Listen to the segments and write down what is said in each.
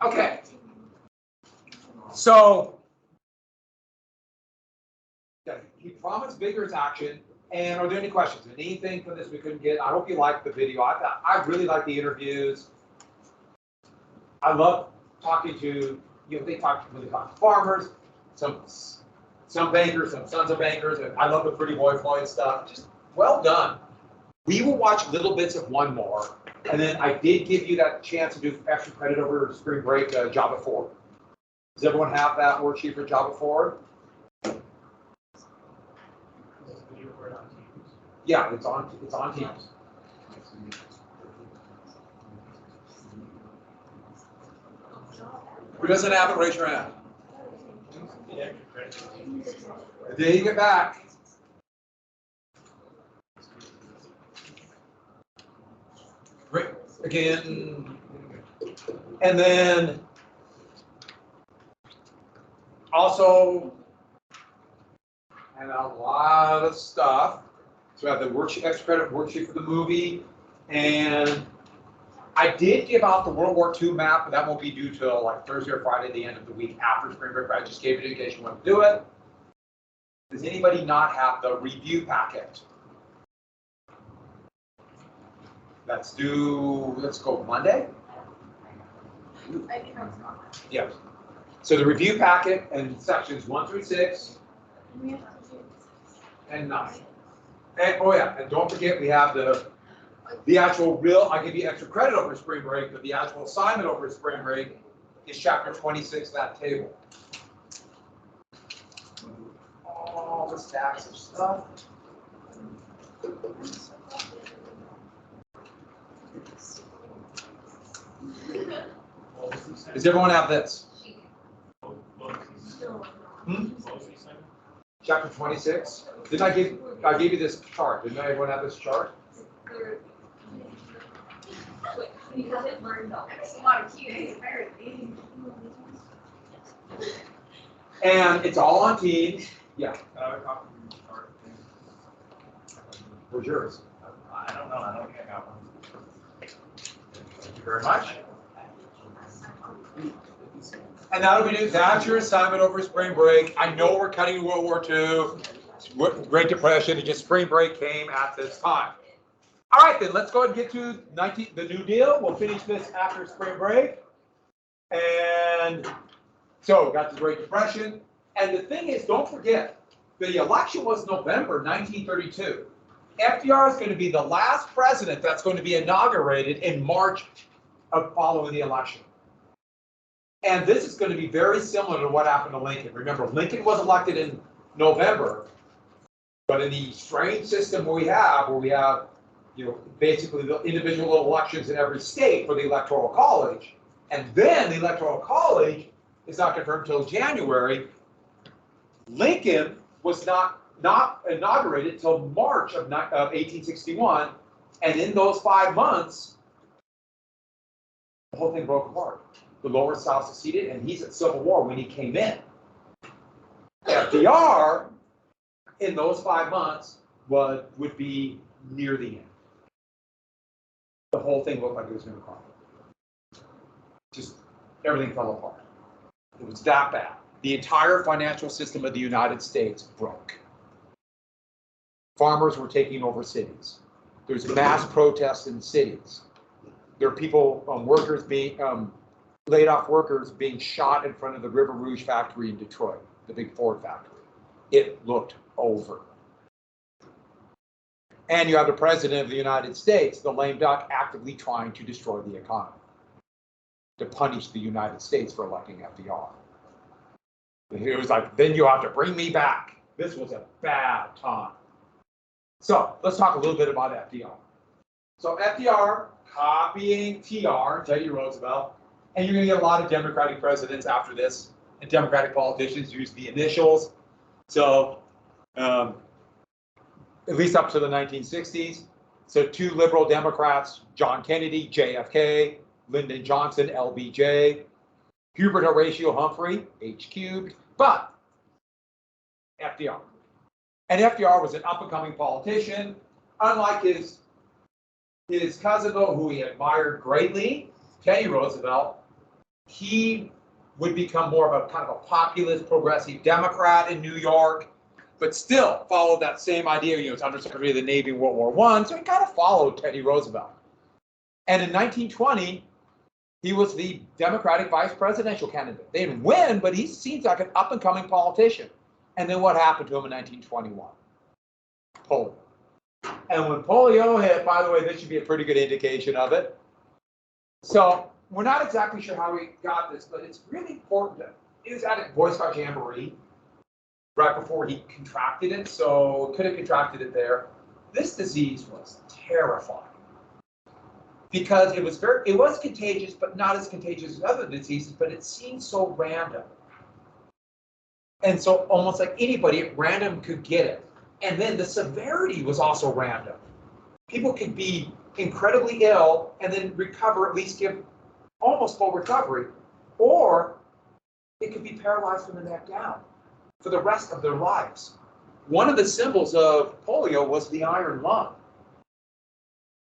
Okay. So he promised vigorous action. And are there any questions? Anything from this we couldn't get? I hope you liked the video. I really like the interviews. I love talking to, they talk to farmers, some bankers, some sons of bankers. And I love the Pretty Boy Floyd stuff. Just well done. We will watch little bits of one more. And then I did give you that chance to do extra credit over spring break, Java 4. Does everyone have that worksheet for Java 4? Yeah, it's on Teams. Who doesn't have it, raise your hand. The day you get back. Great. Again. And then also, and a lot of stuff. So we have the worksheet, extra credit worksheet for the movie, and I did give out the World War II map, but that won't be due till like Thursday or Friday, the end of the week after spring break. I just gave it in case you want to do it. Does anybody not have the review packet? Let's go Monday. Yes. So the review packet and sections 1 through 6 and 9. And oh yeah, and don't forget we have the actual real, I give you extra credit over spring break, but the actual assignment over spring break is chapter 26, that table. All the stacks of stuff. Does everyone have this? Chapter 26. Didn't I gave you this chart? Didn't everyone have this chart? And it's all on Teams. Yeah. Where's yours? I don't know. I don't think I got one. Thank you very much. And that's your assignment over spring break. I know we're cutting World War II, Great Depression, and just spring break came at this time. All right, then let's go ahead and get to the New Deal. We'll finish this after spring break. And so we got the Great Depression. And the thing is, don't forget, the election was November 1932. FDR is going to be the last president that's going to be inaugurated in March of following the election. And this is going to be very similar to what happened to Lincoln. Remember, Lincoln was elected in November, but in the strange system we have, basically the individual elections in every state for the Electoral College, and then the Electoral College is not confirmed until January. Lincoln was not inaugurated until March of 1861, and in those 5 months, the whole thing broke apart. The Lower South seceded, and he's at Civil War when he came in. FDR, in those 5 months, would be near the end. The whole thing looked like it was going to crumble. Just everything fell apart. It was that bad. The entire financial system of the United States broke. Farmers were taking over cities. There's mass protests in cities. There are people, workers being laid off workers being shot in front of the River Rouge factory in Detroit, the big Ford factory. It looked over. And you have the president of the United States, the lame duck, actively trying to destroy the economy, to punish the United States for electing FDR. It was like, then you have to bring me back. This was a bad time. So let's talk a little bit about FDR. So FDR copying TR, Teddy Roosevelt, and you're going to get a lot of Democratic presidents after this, and Democratic politicians use the initials. So at least up to the 1960s. So 2 liberal Democrats, John Kennedy, JFK, Lyndon Johnson, LBJ, Hubert Horatio Humphrey, H cubed, but FDR. And FDR was an up-and-coming politician, unlike his cousin, though, who he admired greatly, Teddy Roosevelt. he would become more of a kind of a populist, progressive Democrat in New York, but still followed that same idea. You know, he's Undersecretary of the Navy in World War I, so he kind of followed Teddy Roosevelt. And in 1920, he was the Democratic vice presidential candidate. They didn't win, but he seems like an up-and-coming politician. And then what happened to him in 1921? Polio. And when polio hit, by the way, this should be a pretty good indication of it. So we're not exactly sure how we got this, but it's really important. He was at a Boy Scout Jamboree right before he contracted it, so could have contracted it there. This disease was terrifying because it was contagious, but not as contagious as other diseases, but it seemed so random. And so almost like anybody at random could get it. And then the severity was also random. People could be incredibly ill and then recover, at least give almost full recovery, or it could be paralyzed from the neck down for the rest of their lives. One of the symbols of polio was the iron lung,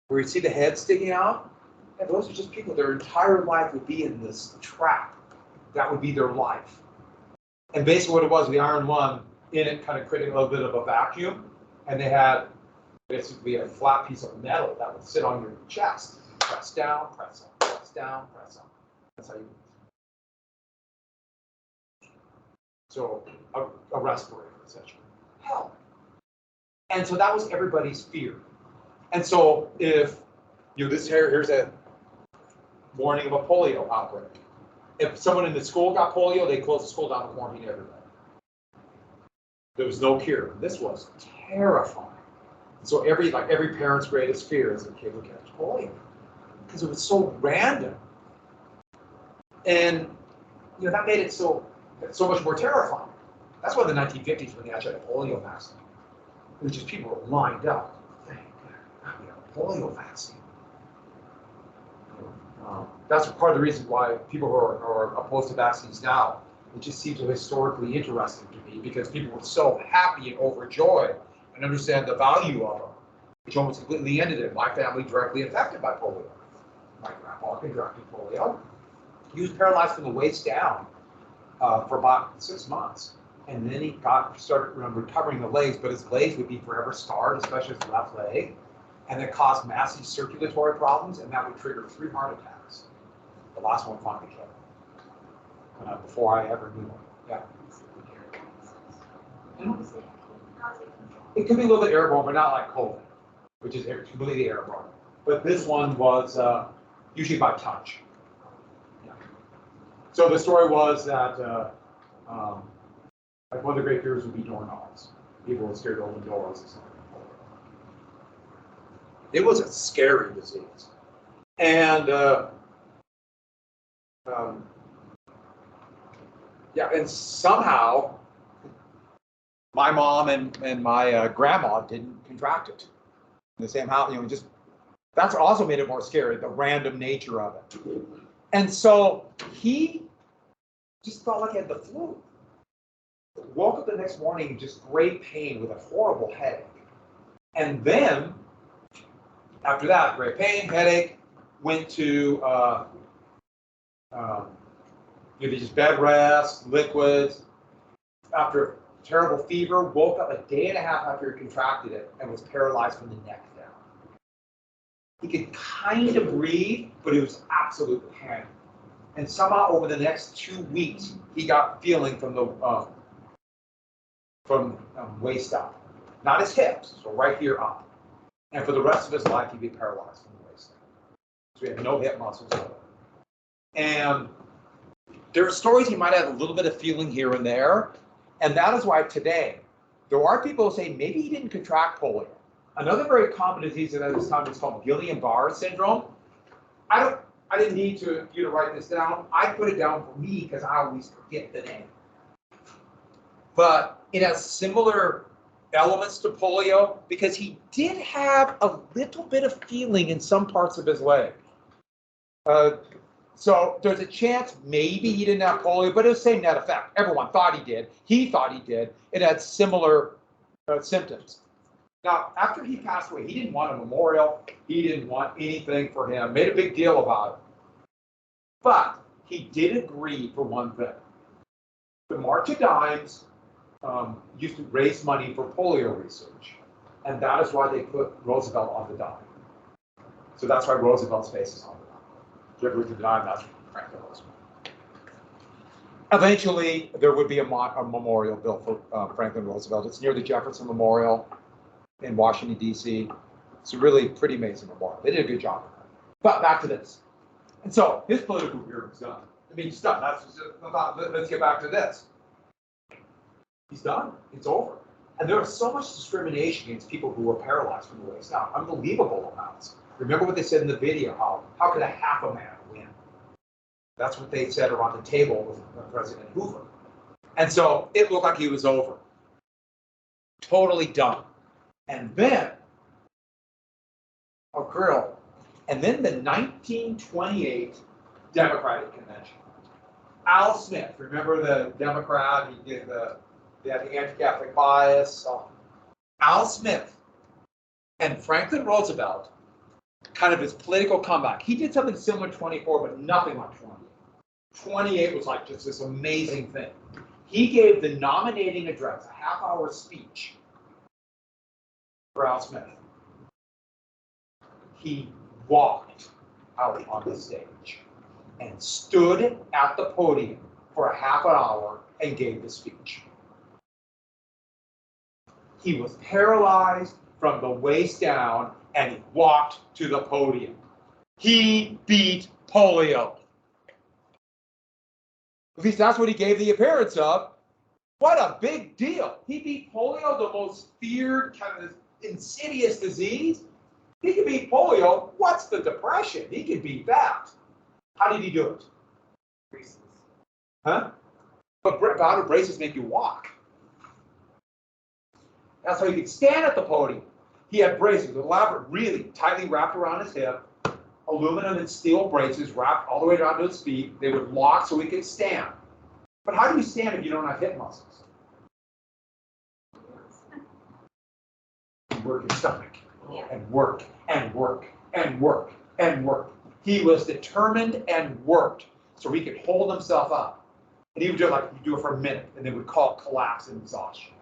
where you see the head sticking out. And those are just people, their entire life would be in this trap. That would be their life. And basically what it was, the iron lung, in it kind of creating a little bit of a vacuum, and they had basically a flat piece of metal that would sit on your chest. Press down, press up, press down, press up. That's how you. So a respirator, essentially. Hell. And so that was everybody's fear. And so if here's a warning of a polio outbreak. If someone in the school got polio, they closed the school down and quarantined everybody. There was no cure. This was terrifying. So every parent's greatest fear is a kid would catch polio because it was so random, and that made it so much more terrifying. That's why the 1950s, when they actually had a polio vaccine, it was just people were lined up. Thank God, we have a polio vaccine. That's part of the reason why people who are opposed to vaccines now, it just seems so historically interesting to me, because people were so happy and overjoyed and understand the value of them, which almost completely ended it. My family directly affected by polio. My grandpa contracted polio. He was paralyzed from the waist down for about 6 months. And then he started recovering the legs, but his legs would be forever scarred, especially his left leg. And it caused massive circulatory problems, and that would trigger 3 heart attacks. The last one finally killed him. Before I ever knew him. Yeah. It could be a little bit airborne, but not like COVID, which is completely airborne. But this one was usually by touch. Yeah. So the story was that like one of the great fears would be doorknobs. People were scared to open doors or something. It was a scary disease. And and somehow my mom and my grandma didn't contract it in the same house. That's also made it more scary, the random nature of it. And so he just felt like he had the flu. Woke up the next morning in just great pain with a horrible headache. And then, after that, great pain, headache, went to just bed rest, liquids. After terrible fever, woke up a day and a half after he contracted it and was paralyzed from the neck down. He could kind of breathe, but it was absolute panic. And somehow over the next 2 weeks, he got feeling from the waist up, not his hips, so right here up. And for the rest of his life, he'd be paralyzed from the waist down. So he had no hip muscles. And there are stories he might have a little bit of feeling here and there. And that is why today, there are people who say maybe he didn't contract polio. Another very common disease at this time is called Guillain-Barré syndrome. I didn't need you to write this down. I put it down for me because I always forget the name. But it has similar elements to polio because he did have a little bit of feeling in some parts of his leg. So there's a chance maybe he didn't have polio, but it was the same net effect. Everyone thought he did. He thought he did. It had similar symptoms. Now, after he passed away, he didn't want a memorial. He didn't want anything for him. Made a big deal about it. But he did agree for one thing. The March of Dimes used to raise money for polio research, and that is why they put Roosevelt on the dime. So that's why Roosevelt's face is on the dime. If you ever read the dime, that's Franklin Roosevelt. Eventually, there would be a memorial built for Franklin Roosevelt. It's near the Jefferson Memorial in Washington, D.C. It's a really pretty amazing memorial. They did a good job. But back to this. And so his political career was done. I mean, he's done. Let's get back to this. He's done. It's over. And there was so much discrimination against people who were paralyzed from the waist down. Unbelievable amounts. Remember what they said in the video, how could a half a man win? That's what they said around the table with President Hoover. And so it looked like he was over. Totally done. And then, oh girl, and then the 1928 Democratic Convention. Al Smith, remember the Democrat, he had the anti-Catholic bias. Al Smith and Franklin Roosevelt, kind of his political comeback. He did something similar to 24, but nothing like 28. 28 was like just this amazing thing. He gave the nominating address, a half-hour speech for Al Smith. He walked out on the stage and stood at the podium for a half an hour and gave the speech. He was paralyzed from the waist down and he walked to the podium. He beat polio. At least that's what he gave the appearance of. What a big deal. He beat polio, the most feared, kind of insidious disease. He could beat polio. What's the depression? He could beat that. How did he do it? Braces. Huh? But how do braces make you walk? That's how he could stand at the podium. He had braces, elaborate, really tightly wrapped around his hip, aluminum and steel braces wrapped all the way down to his feet. They would lock so he could stand. But how do you stand if you don't have hip muscles? You work your stomach and work and work and work and work. He was determined and worked so he could hold himself up. And he would do it like you do it for a minute, and they would call it collapse and exhaustion.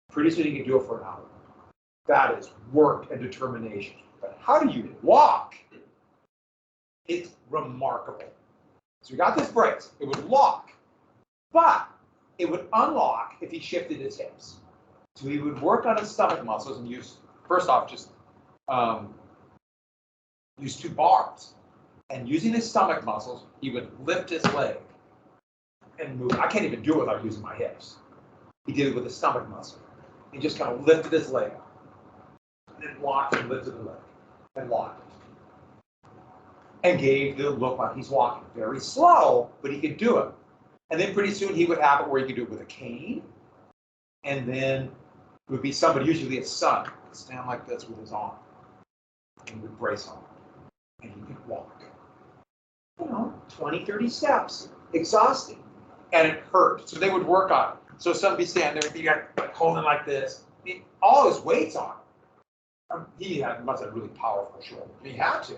Pretty soon he could do it for an hour. That is work and determination. But how do you walk? It's remarkable. So we got this brace. It would lock, but it would unlock if he shifted his hips. So he would work on his stomach muscles and use, first off, just use 2 bars. And using his stomach muscles, he would lift his leg and move. I can't even do it without using my hips. He did it with his stomach muscle. He just kind of lifted his leg up. And then locked and lifted the leg. And locked it. And gave the look like he's walking. Very slow, but he could do it. And then pretty soon he would have it where he could do it with a cane. And then it would be somebody, usually his son, would stand like this with his arm. And he would brace on. And he could walk. 20, 30 steps. Exhausting. And it hurt. So they would work on it. So somebody stand there, he got like holding like this. All his weight's on him. He must have really powerful shoulders. He had to.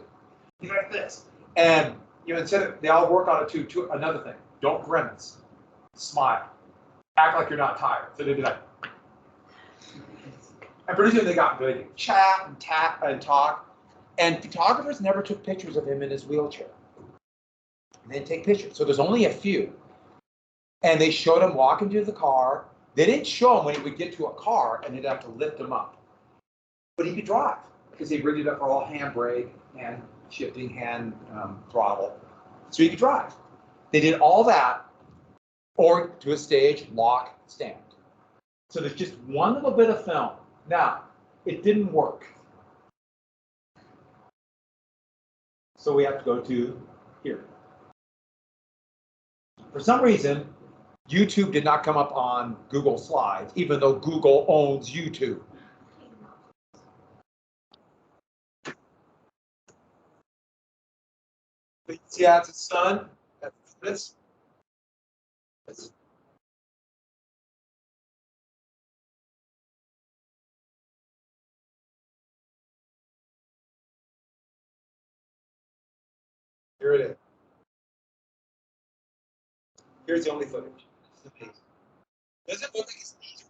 He like this. And instead of, they all work on it too. Another thing, don't grimace. Smile. Act like you're not tired. So they'd be like, and pretty soon they got good. They chat and tap and talk. And photographers never took pictures of him in his wheelchair. They didn't take pictures. So there's only a few. And they showed him walking to the car. They didn't show him when he would get to a car and they'd have to lift him up. But he could drive because they rigged it up for all handbrake and shifting hand throttle. So he could drive. They did all that, or to a stage, lock, stand. So there's just one little bit of film. Now, it didn't work. So we have to go to here. For some reason, YouTube did not come up on Google Slides, even though Google owns YouTube. See, that's his son. That's this. Here it is. Here's the only footage. It's amazing. Does it look like his knees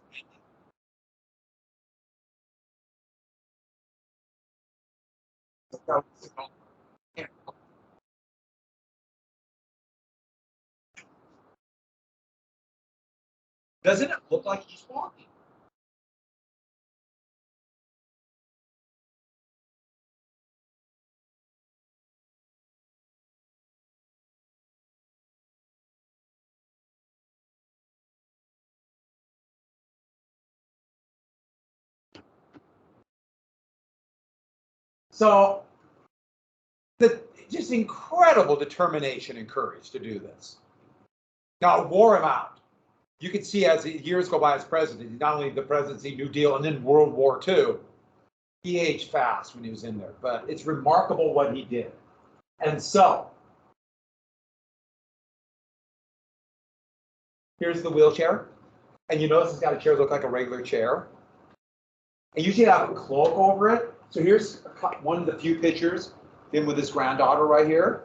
are bending? Doesn't it look like he's walking? So the just incredible determination and courage to do this. Now it wore him out. You can see as the years go by as president, not only the presidency, New Deal, and then World War II, he aged fast when he was in there. But it's remarkable what he did. And so here's the wheelchair. And you notice it's got a chair that looks like a regular chair. And usually have a cloak over it. So here's one of the few pictures, him with his granddaughter right here.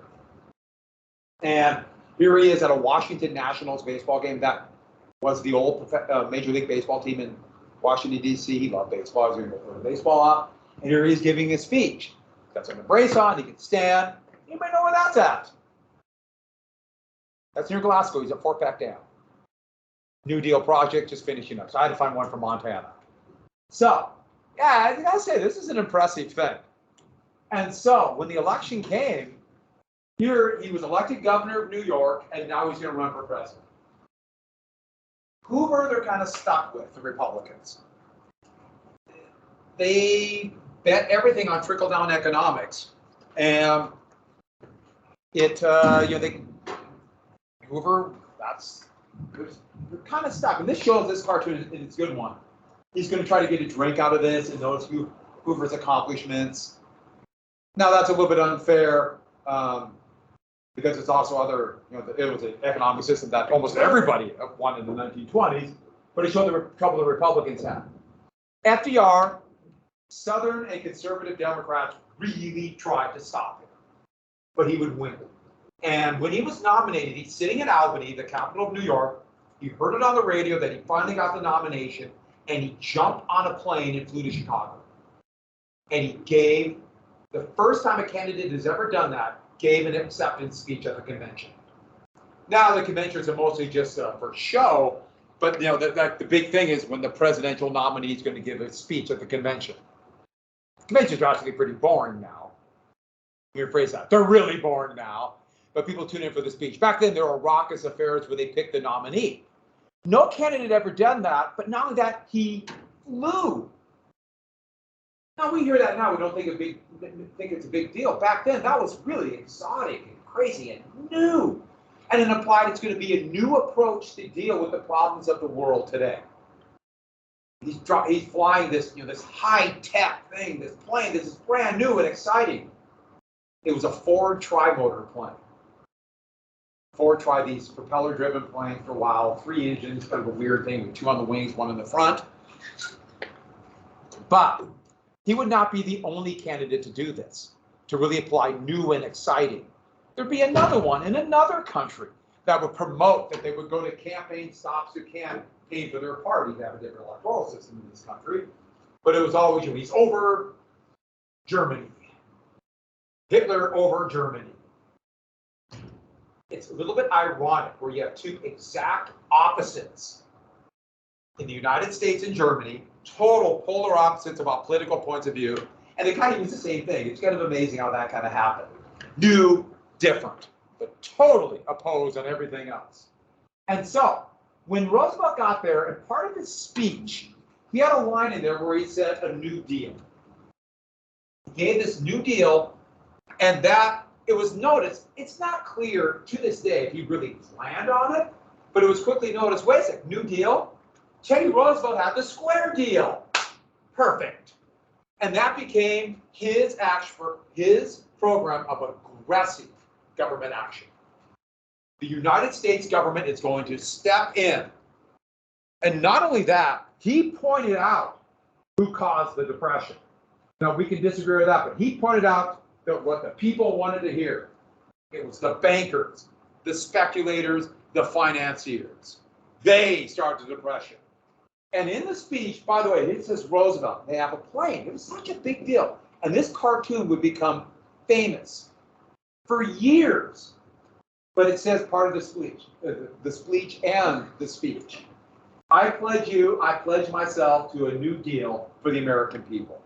And here he is at a Washington Nationals baseball game. That was the old Major League Baseball team in Washington, D.C. He loved baseball. He was going to put the baseball up. And here he's giving his speech. He's got some brace on. He can stand. Anybody know where that's at? That's near Glasgow. He's at Fort Peck Dam. New Deal project just finishing up. So I had to find one from Montana. So, yeah, I gotta say, this is an impressive thing. And so when the election came, here he was elected governor of New York, and now he's going to run for president. Hoover, they're kind of stuck with, the Republicans. They bet everything on trickle-down economics, and Hoover, they're kind of stuck. And this shows this cartoon, and it's a good one. He's going to try to get a drink out of this and notice Hoover's accomplishments. Now that's a little bit unfair because it's also other, it was an economic system that almost everybody won in the 1920s, but it showed the trouble the Republicans had. FDR, Southern and conservative Democrats really tried to stop him, but he would win. And when he was nominated, he's sitting in Albany, the capital of New York. He heard it on the radio that he finally got the nomination, and he jumped on a plane and flew to Chicago. And he gave, the first time a candidate has ever done that, gave an acceptance speech at the convention. Now the conventions are mostly just for show, but the big thing is when the presidential nominee is going to give a speech at the convention. Conventions are actually pretty boring now. Let me rephrase that. They're really boring now, but people tune in for the speech. Back then, there were raucous affairs where they picked the nominee. No candidate ever done that, but not only that, he flew. Now we hear that now, we don't think it's a big deal. Back then, that was really exotic and crazy and new. And it implied it's going to be a new approach to deal with the problems of the world today. He's flying this, this high-tech thing, this plane. This is brand new and exciting. It was a Ford tri-motor plane. Ford tried these propeller-driven planes for a while, 3 engines, kind of a weird thing, with 2 on the wings, 1 in the front. But he would not be the only candidate to do this, to really apply new and exciting. There'd be another one in another country that would promote that they would go to campaign stops to campaign for their party. They have a different electoral system in this country. But it was always, he's over Germany. Hitler over Germany. It's a little bit ironic where you have 2 exact opposites in the United States and Germany, total polar opposites about political points of view, and they kind of use the same thing. It's kind of amazing how that kind of happened. New, different, but totally opposed on everything else. And so, when Roosevelt got there, and part of his speech, he had a line in there where he said a new deal. He gave this new deal, and that it was noticed, it's not clear to this day if he really planned on it, but it was quickly noticed, wait a sec, new deal? Teddy Roosevelt had the square deal. Perfect. And that became his program of aggressive government action. The United States government is going to step in. And not only that, he pointed out who caused the Depression. Now, we can disagree with that, but he pointed out that what the people wanted to hear. It was the bankers, the speculators, the financiers. They started the depression. And in the speech, by the way, it says Roosevelt. They have a plane. It was such a big deal. And this cartoon would become famous for years. But it says part of the speech and the speech. I pledge myself to a new deal for the American people.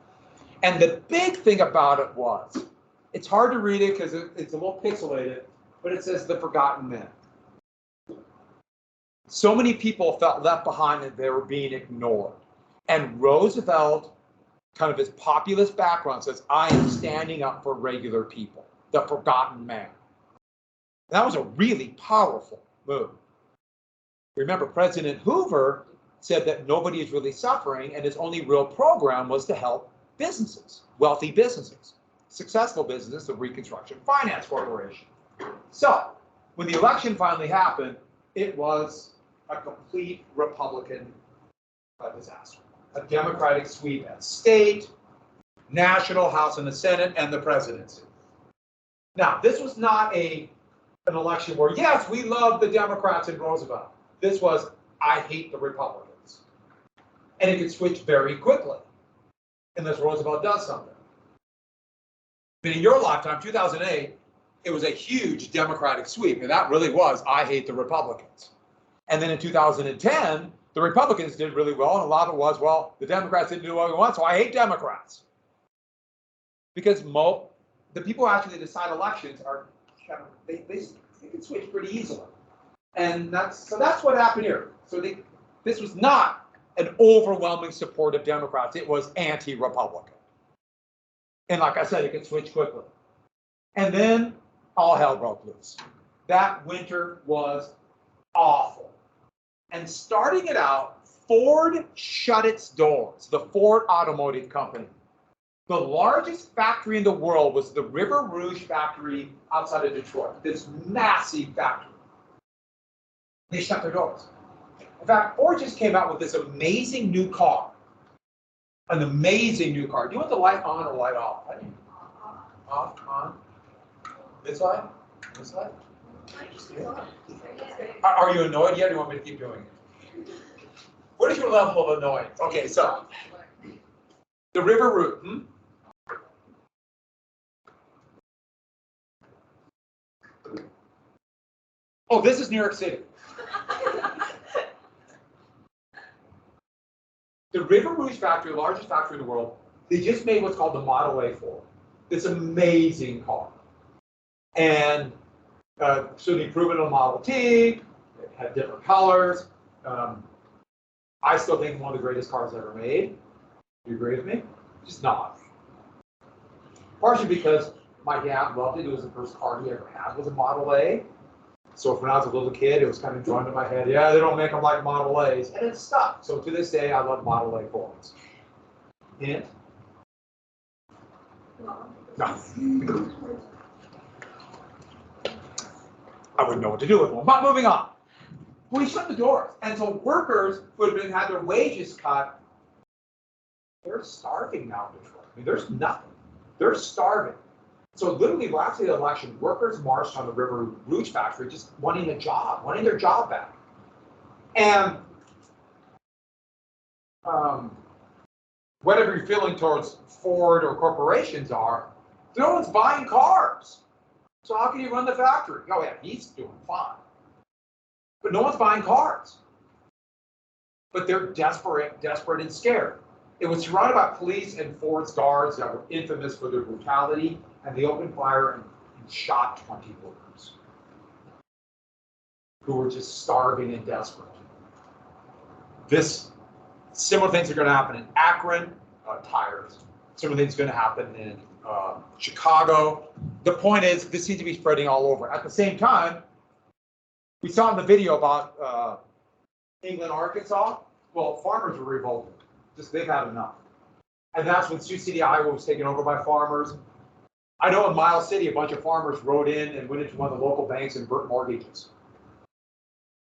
And the big thing about it was, it's hard to read it because it's a little pixelated, but it says the forgotten men. So many people felt left behind and they were being ignored. And Roosevelt, kind of his populist background, says, I am standing up for regular people, the forgotten man. That was a really powerful move. Remember, President Hoover said that nobody is really suffering, and his only real program was to help businesses, wealthy businesses, successful businesses, the Reconstruction Finance Corporation. So, when the election finally happened, it was a complete Republican disaster. A Democratic sweep at state, national, House and the Senate, and the presidency. Now, this was not an election where, yes, we love the Democrats and Roosevelt. This was, I hate the Republicans. And it could switch very quickly, unless Roosevelt does something. But in your lifetime, 2008, it was a huge Democratic sweep, and that really was, I hate the Republicans. And then in 2010, the Republicans did really well, and a lot of it was, well, the Democrats didn't do what we want, so I hate Democrats. Because the people who actually decide elections are kind of, they can switch pretty easily. And that's what happened here. So this was not an overwhelming support of Democrats. It was anti-Republican. And like I said, it could switch quickly. And then all hell broke loose. That winter was awful. And starting it out, Ford shut its doors, the Ford Automotive Company. The largest factory in the world was the River Rouge factory outside of Detroit, this massive factory. They shut their doors. In fact, Ford just came out with this amazing new car. An amazing new car. Do you want the light on or light off? Off, on. This light? This light? Are you annoyed yet, or do you want me to keep doing it? What is your level of annoyance? Okay, so the River Rouge. Oh, this is New York City. The River Rouge factory, the largest factory in the world, they just made what's called the Model A Ford. This amazing car. And so the improvement on the Model T, it had different colors. I still think one of the greatest cars ever made. Do you agree with me? Just not. Partially because my dad loved it. It was the first car he ever had was a Model A. So when I was a little kid, it was kind of drawn to my head. Yeah, they don't make them like Model A's, and it stuck. So to this day, I love Model A Fords. Hint? No. I wouldn't know what to do with them. But moving on. We shut the doors, and so workers who had had their wages cut, they're starving now in Detroit. I mean, there's nothing. They're starving. So literally, after the election, workers marched on the River Rouge factory just wanting a job, wanting their job back. And whatever you're feeling towards Ford or corporations are, no one's buying cars. So how can you run the factory? Oh yeah, he's doing fine. But no one's buying cars. But they're desperate and scared. It was surrounded by police and Ford's guards that were infamous for their brutality, and they opened fire and shot 20 workers who were just starving and desperate. Similar things are going to happen in Akron, tires. Similar things are going to happen in Chicago. The point is, this seems to be spreading all over. At the same time, we saw in the video about England, Arkansas. Well, farmers were revolted. Just they've had enough. And that's when Sioux City, Iowa was taken over by farmers. I know in Miles City, a bunch of farmers rode in and went into one of the local banks and burnt mortgages.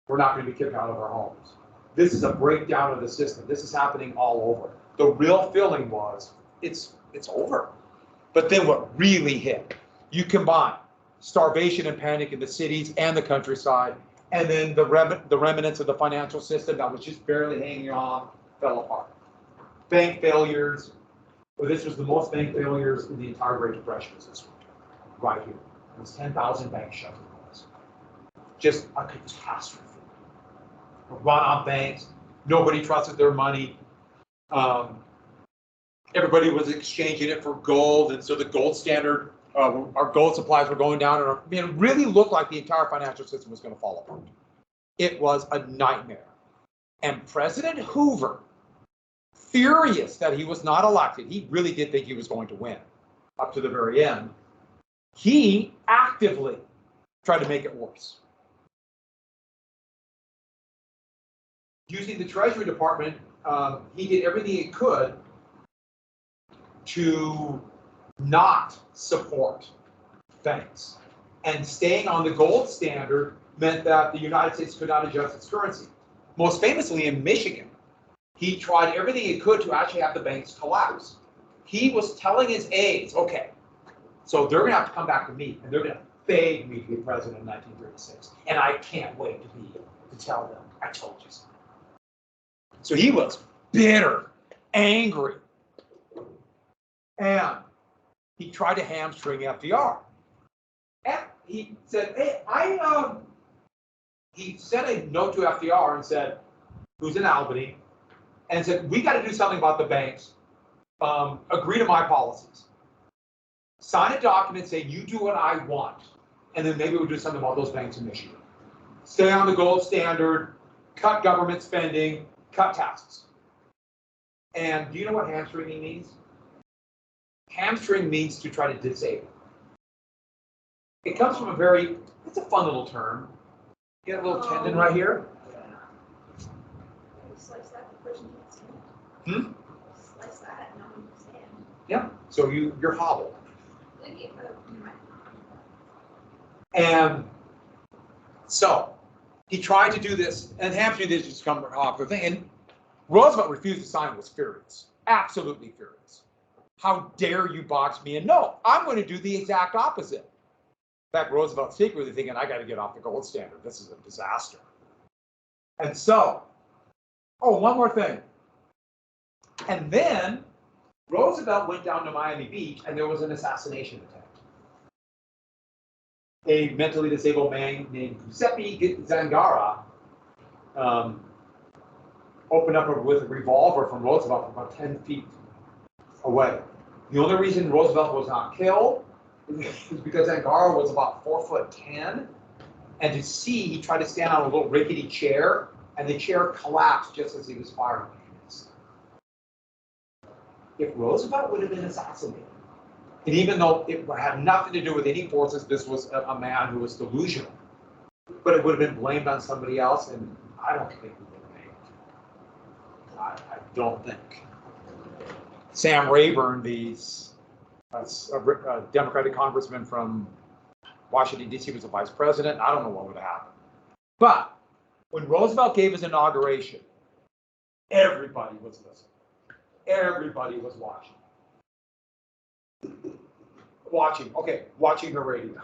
We're not going to be kicked out of our homes. This is a breakdown of the system. This is happening all over. The real feeling was, it's over. But then what really hit, you combine starvation and panic in the cities and the countryside, And then the remnants of the financial system that was just barely hanging on fell apart. Bank failures. Well, this was the most bank failures in the entire Great Depression. Was this one right here? It was 10,000 banks shut down. Just a catastrophe. Run on banks. Nobody trusted their money. Everybody was exchanging it for gold, and so the gold standard, our gold supplies were going down, and it really looked like the entire financial system was going to fall apart. It was a nightmare. And President Hoover, furious that he was not elected, he really did think he was going to win up to the very end. He actively tried to make it worse. Using the Treasury Department, he did everything he could to not support banks. And staying on the gold standard meant that the United States could not adjust its currency. Most famously in Michigan, he tried everything he could to actually have the banks collapse. He was telling his aides, okay, so they're gonna have to come back to me and they're gonna beg me to be president in 1936. And I can't wait to tell them, I told you so. So he was bitter, angry, and he tried to hamstring FDR. And he said, hey, he sent a note to FDR and said, who's in Albany, and said, we got to do something about the banks. Agree to my policies. Sign a document saying you do what I want, and then maybe we'll do something about those banks in Michigan. Stay on the gold standard, cut government spending, cut taxes. And do you know what hamstringing means? Hamstring means to try to disable. It comes from it's a fun little term. You get a little tendon right here. Slice that, the person can't stand. Hmm? Slice that, no one can stand. Yeah. So you're hobbled. Maybe, And so he tried to do this, and hamstring did just come off the thing. And Roosevelt refused to sign and was furious, absolutely furious. How dare you box me? And no, I'm going to do the exact opposite. In fact, Roosevelt secretly thinking, I got to get off the gold standard. This is a disaster. And so, one more thing. And then Roosevelt went down to Miami Beach and there was an assassination attempt. A mentally disabled man named Giuseppe Zangara opened up with a revolver from Roosevelt from about 10 feet away. The only reason Roosevelt was not killed is because Zangara was about 4'10", and to see, he tried to stand on a little rickety chair, and the chair collapsed just as he was firing. If Roosevelt would have been assassinated, and even though it had nothing to do with any forces, this was a man who was delusional, but it would have been blamed on somebody else, and I don't think we would have made it. I don't think. Sam Rayburn, a Democratic congressman from Washington, D.C., was a vice president. I don't know what would have happened. But when Roosevelt gave his inauguration, everybody was listening. Everybody was watching. Watching the radio.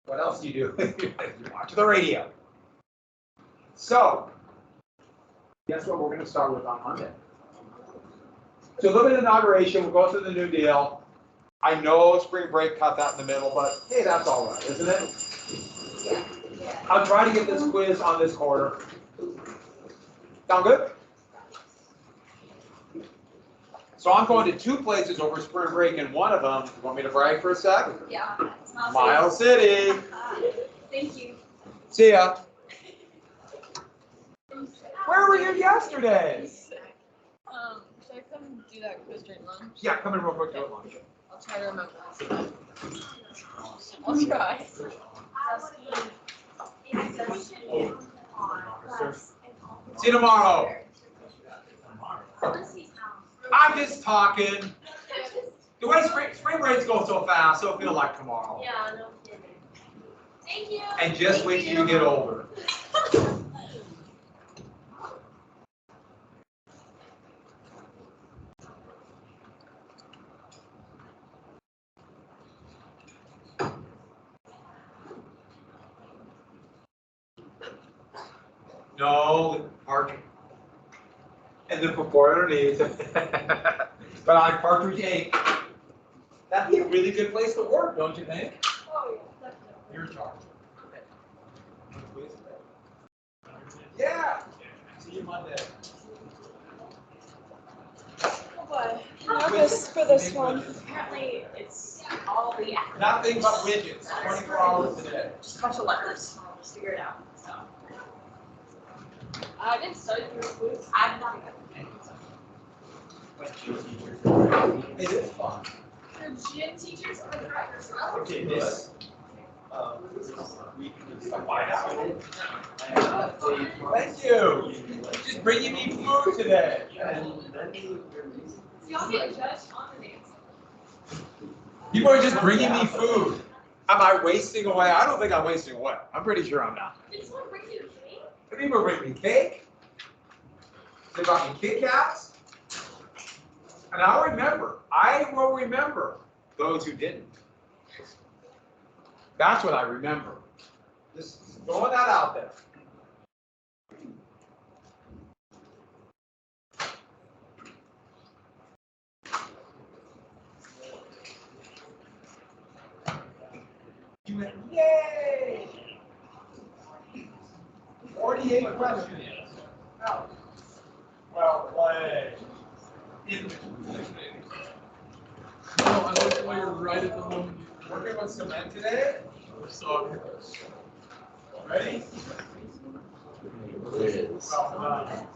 What else do you do? You watch the radio. So, guess what we're going to start with on Monday? So a little bit of inauguration, we'll go through the New Deal. I know spring break cut that in the middle, but hey, that's all right, isn't it? Yeah. I'll try to get this quiz on this quarter. Sound good? So I'm going to 2 places over spring break, and one of them, you want me to brag for a sec? Yeah. Miles City. Thank you. See ya. Where were you yesterday? Should I come do that quiz during lunch? Yeah, come in real quick to lunch. I'll try to remember. I'll try. See you tomorrow. I'm just talking. The way spring breaks go so fast, so it'll feel like tomorrow. Yeah, no kidding. Thank you. And just wait till you get older. No, park. And then before underneath. But I like partridge egg. That'd be a really good place to work, don't you think? Oh, yeah, definitely. You're in charge. Yeah. See you Monday. Oh boy, nervous for this one. Apparently, it's all the acronyms. Nothing but widgets, 24 hours a day. Just a bunch of letters. I'll just figure it out. So I didn't study for quiz. I'm not even. It is fun. The gym teachers are right yourself. Okay, this. Thank you. Just bringing me food today. Y'all get judged on the names. People are just bringing me food. Am I wasting away? I don't think I'm wasting away. I'm pretty sure I'm not. Did someone bring you a cake? People bring me cake. They brought me Kit Kats. And I will remember those who didn't. That's what I remember. Just throwing that out there. You went, yay! 48 questions. Oh. Well played. No, I like the way you're right at the moment. Working with cement today? So, Ready? Well done.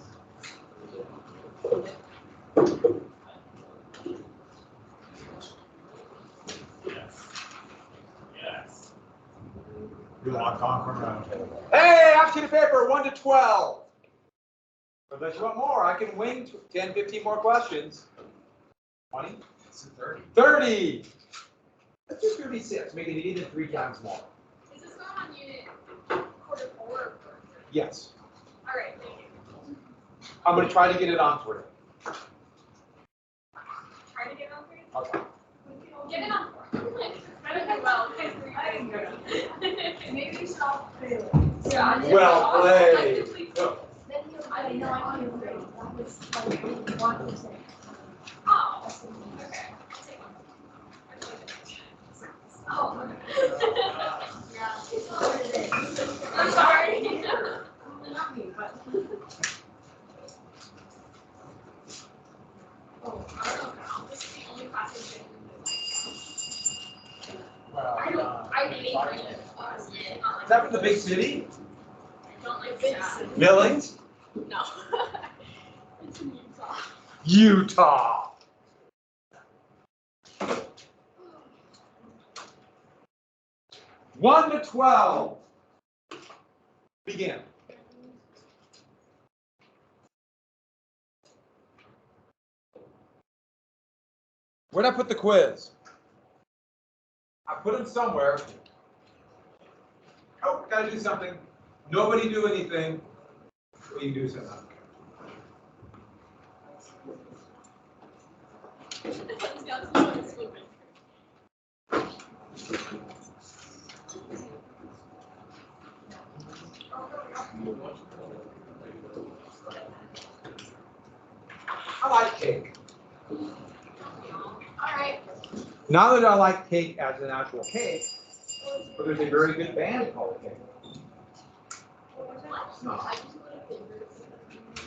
Yes. You want Conquer? Hey, option of paper, 1 to 12. Unless you want more, I can wing 10, 15 more questions. 20? 30. 30. Let's do 36, make it even 3 times more. Is this going on unit quarter 4 or quarter 3? Yes. All right, thank you. I'm going to try to get it on 3. Try to get on 3. Okay. Get it on 4. I don't know well. Maybe you should all fail. Yeah. Well played. Go. Then you'll know I can agree. That was like 1%. Oh, okay. I'll take 1. Oh, okay. Yeah. It's not what it is. I'm sorry. Not me, but. Oh, I don't know now. This is the only class I've been in. I hate Greenland. Is that from the big city? I don't like that. Billings? No. It's in Utah. Utah. One to 12. Begin. Where'd I put the quiz? I put them somewhere. Oh, gotta do something. Nobody do anything. We can do something. It's got some noise moving. I like cake. All right. Not that I like cake as an actual cake, but there's a very good band called Cake. No.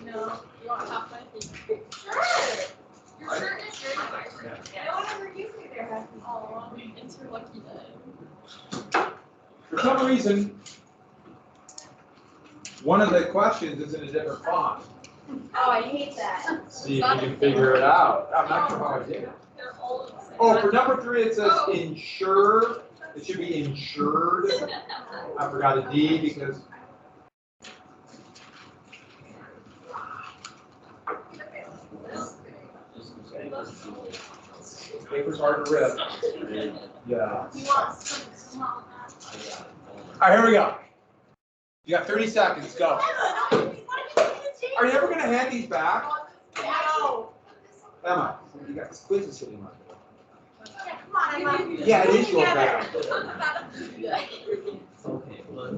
No, you want half my thing? Sure. Your shirt is very vibrant. No one ever gives me their hat. Oh, it's your lucky day. For some reason, one of the questions is in a different font. Oh, I hate that. See if you can figure it out. I'm not sure how I did it. They're all the same. Oh, for number 3, it says insure. It should be insured. I forgot a D because. Paper's hard to rip. Yeah. You want some small hat? All right, here we go. You got 30 seconds. Go. Are you ever going to hand these back? No. Emma, you got this quiz is sitting on there. Yeah, come on, I'm not. Yeah, it is your bag. Okay, well,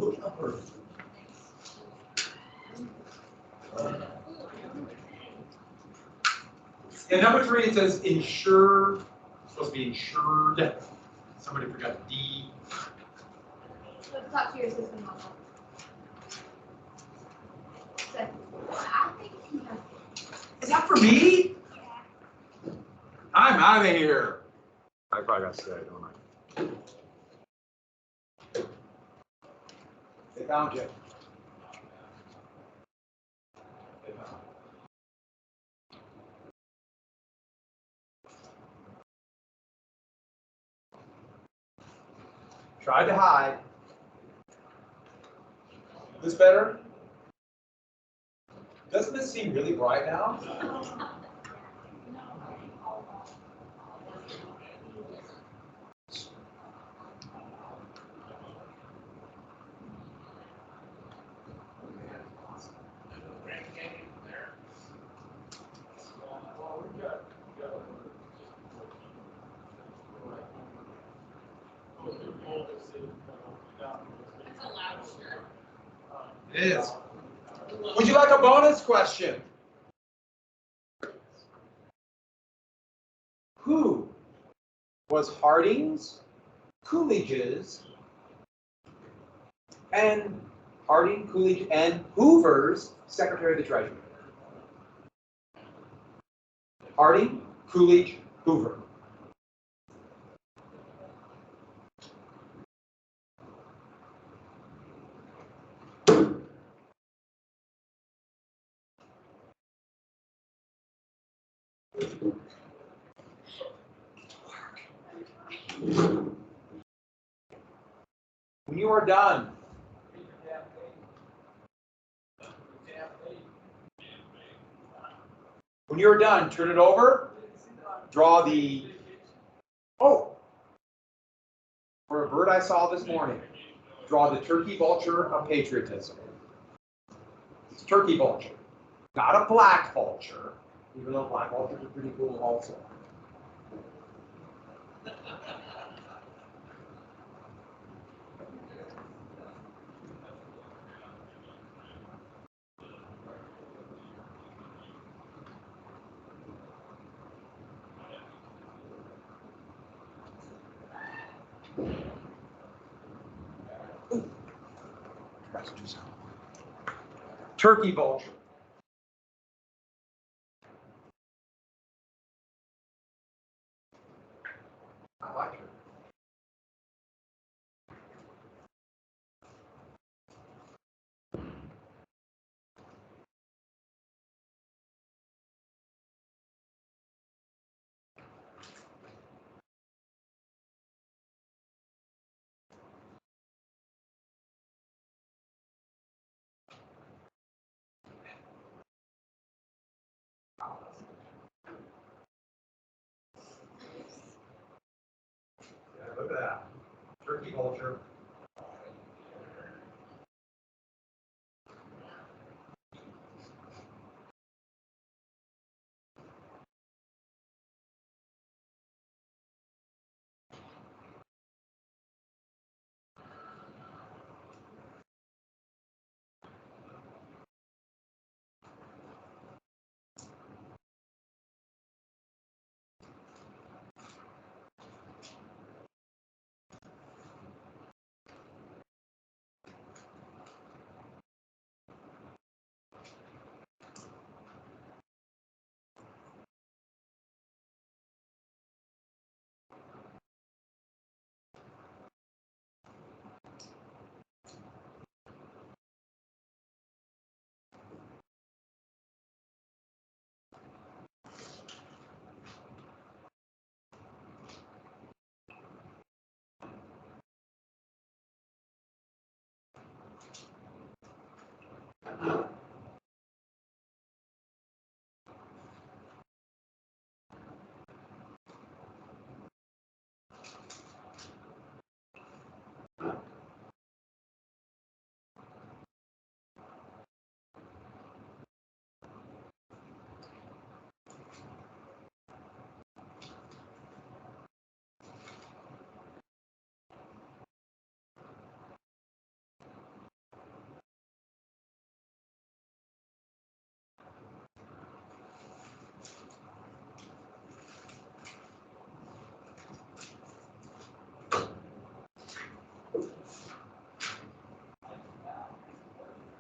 And number 3, it says insured. It's supposed to be insured. Somebody forgot D. Let's talk to your system model. So, I think he has. Is that for me? I'm out of here. I probably got to say, don't I? They found you. Tried to hide. This better? Doesn't this seem really bright now? It is. Would you like a bonus question? Who was Harding's, Coolidge's, and Harding, Coolidge, and Hoover's Secretary of the Treasury? Harding, Coolidge, Hoover. When you are done, turn it over, draw the, oh, for a bird I saw this morning, draw the turkey vulture of patriotism. It's a turkey vulture, not a black vulture, even though black vultures are pretty cool also. Turkey vulture. I like it. Yeah, look at that. Turkey vulture.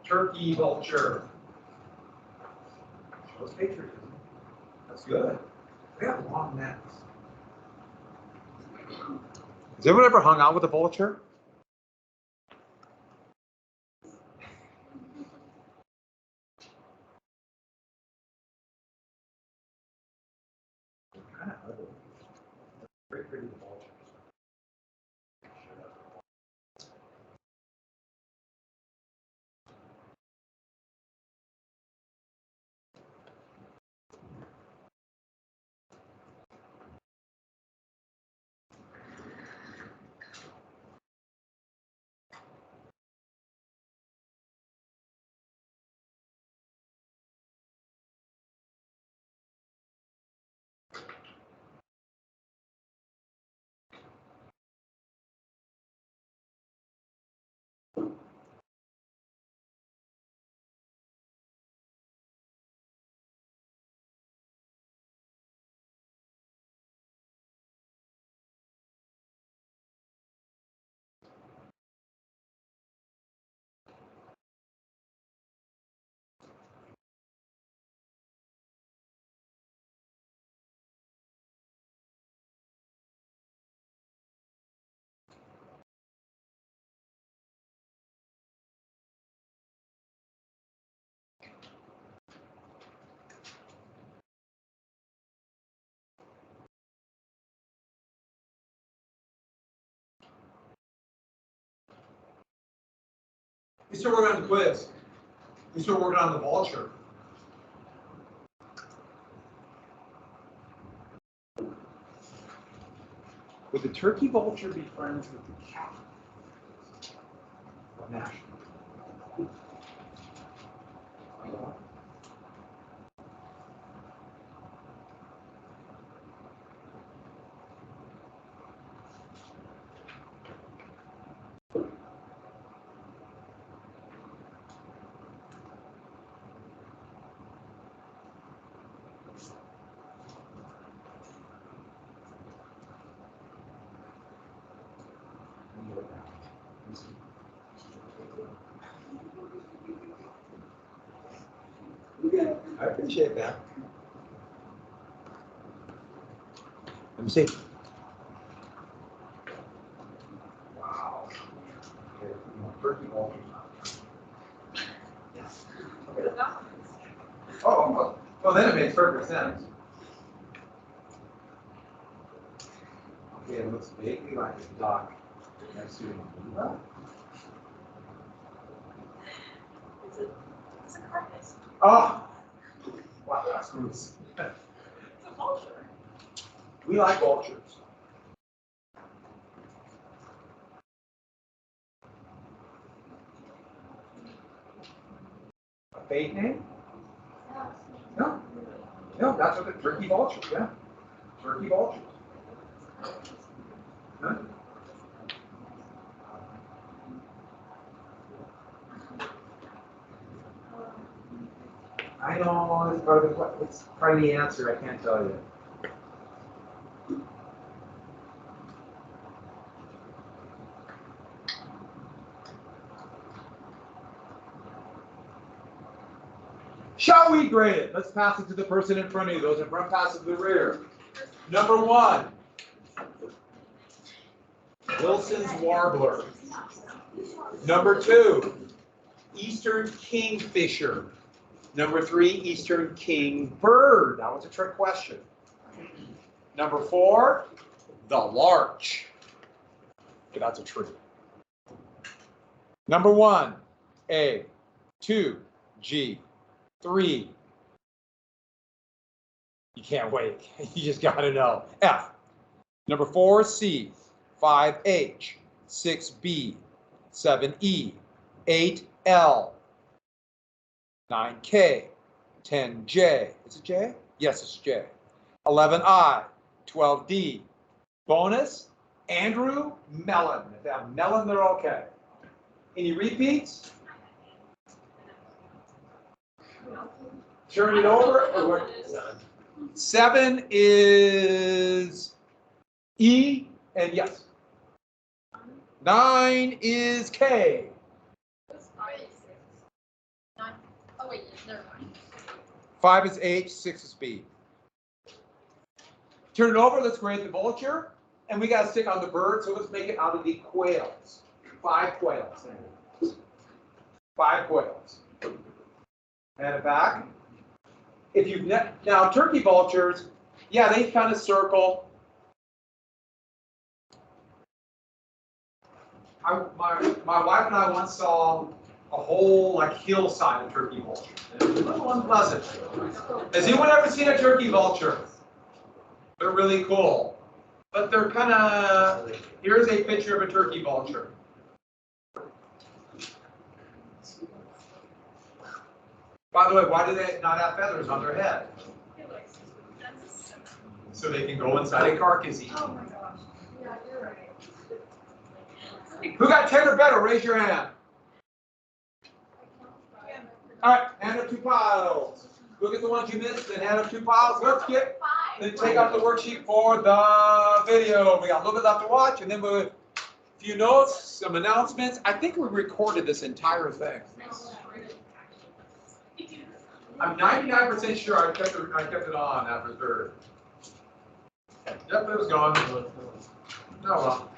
turkey vulture. Shows patriotism. That's good. They have long necks. Has anyone ever hung out with a vulture? Kind of ugly. Very pretty vultures. We still working on the quiz. We still working on the vulture. Would the turkey vulture be friends with the cat? What national? Okay, I appreciate that. Let me see. Wow. Okay, turkey vulture. Oh, well, then it makes perfect sense. Okay, it looks vaguely like a duck next to an amoeba. It's a carcass. Oh, wow, that's smooth. It's a vulture. We like vultures. A fake name? No. No, that's what the turkey vulture, yeah. Turkey vultures. Huh? I know, it's part of the answer, I can't tell you. Shall we grade it? Let's pass it to the person in front of you. Those in front, pass it to the rear. Number 1. Wilson's Warbler. Number 2. Eastern Kingfisher. Number 3. Eastern Kingbird. That was a trick question. Number 4. The Larch. Okay, that's a tree. Number 1. A. 2. G. 3. You can't wait. You just got to know. F. Number 4, C. 5, H. 6, B. 7, E. 8, L. 9, K. 10, J. Is it J? Yes, it's J. 11, I. 12, D. Bonus, Andrew, Mellon. If they have Mellon, they're okay. Any repeats? Turn it over. Or what? 7 is E, and yes. 9 is K. Oh wait, never mind. 5 is H, 6 is B. Turn it over, let's grade the vulture. And we gotta stick on the bird, so let's make it out of the quails. 5 quails. 5 quails. Hand it back. If you've now turkey vultures, yeah, they kind of circle. My wife and I once saw a whole like hillside of turkey vultures. And it was a little unpleasant. Has anyone ever seen a turkey vulture? They're really cool. But they're kind of, here's a picture of a turkey vulture. By the way, why do they not have feathers on their head? So they can go inside a carcass eat. Oh my gosh. Yeah, you're right. Who got 10 or better? Raise your hand. All right, hand up 2 piles. Look at the ones you missed and hand up 2 piles. Let's get, then take out the worksheet for the video. We got a little bit left to watch, and then we'll, a few notes, some announcements. I think we recorded this entire thing. I'm 99% sure I kept it on after third. Yep, it was gone. Oh well.